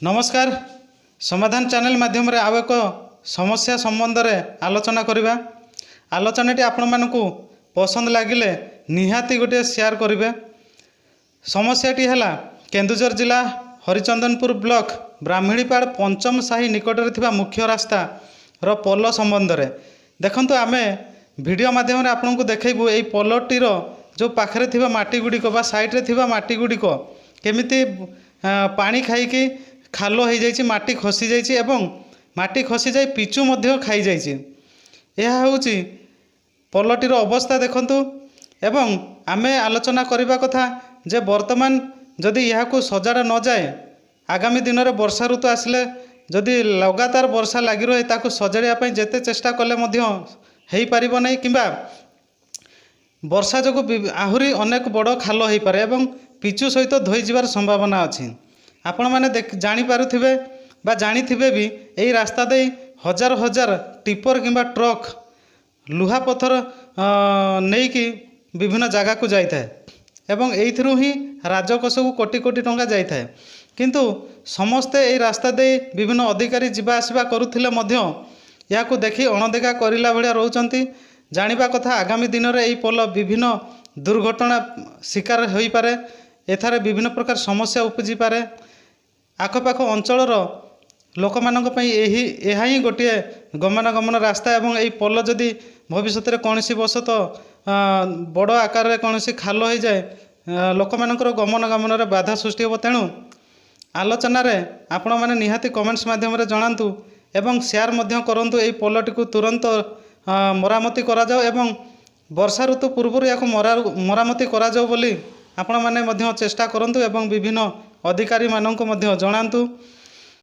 नमस्कार। समाधान चैनल माध्यम रे आव एक समस्या संबंध में आलोचना करवा। आलोचनाटी आपण मानकु पसंद लगिले निहाती गोटे शेयर करेंगे। समस्याटी है केन्दुझर जिला हरिचंदनपुर ब्लॉक ब्राह्मणीपाड़ पंचम साही निकट में मुख्य रास्ता रो पोल संबंध में देखंतु आमे वीडियो माध्यम रे आपन को देखैबु एई पोलटीर जो पाखरे थिबा माटी गुड़िक बा साइड रे थिबा माटी गुड़िक केमिति पानी खाइकी खालो हो जाइछि, माटी खसी जाइछि एवं माटी खसी जाई पिचु मध्य खाई जाइछि। यह होउछि पोलटीर अवस्था देखंतु। एवं आमे आलोचना करिबा कथा जे वर्तमान जदि यहाकू सजाड़ा न जाए आगामी दिन में वर्षा ऋतु आसिले जदि लगातार वर्षा लगी रहे ताकू सजाड़ा जेते चेष्टा कले मध्य हेई परिबो नै किंबा वर्षा जो आहुरी अनेक बड़ खाल हो पारे एवं पिचु सहित धोई जीवार संभावना अच्छी। आपण मैंने जानी पारुथिबे बा जानी थिबे भी एई रास्ता दे हजार हजार टिपर किंबा ट्रक लुहा पत्थर नेकी विभिन्न जगह को जाइए एवं एइथिरु ही राजकोष को कोटी कोटी टंका जाइए। किंतु समस्ते एई रास्ता दे विभिन्न अधिकारी जिबा आसिबा करुथिले मध्य याकू देखि अणदेखा करिला भलिया रहउचंती। जानिबा कथा आगामी दिन में एई पोल विभिन्न दुर्घटना शिकार होई पारे, एथारे विभिन्न प्रकार समस्या उपजी पारे। आखपाख अंचलर लोक मानक पई एहा ही गोटे गमनागमन रास्ता एवं एई पोल जदि भविष्य में कौन बसत बड़ आकार में कौन खाल हो जाए लोक मानकर गमनागमन में बाधा सृष्टि हो। तेणु आलोचन आपण मैंने निहाती कमेंट्स माध्यम जनातु एवं शेयर मध्य करंतु एई पोलटी को तुरंत मरामती करा जाओ एवं वर्षा ऋतु पूर्व या मरामती करा जाओ बोली आपण माने मध्य चेष्टा करंतु एवं विभिन्न अधिकारी मानक मध्य जनातु।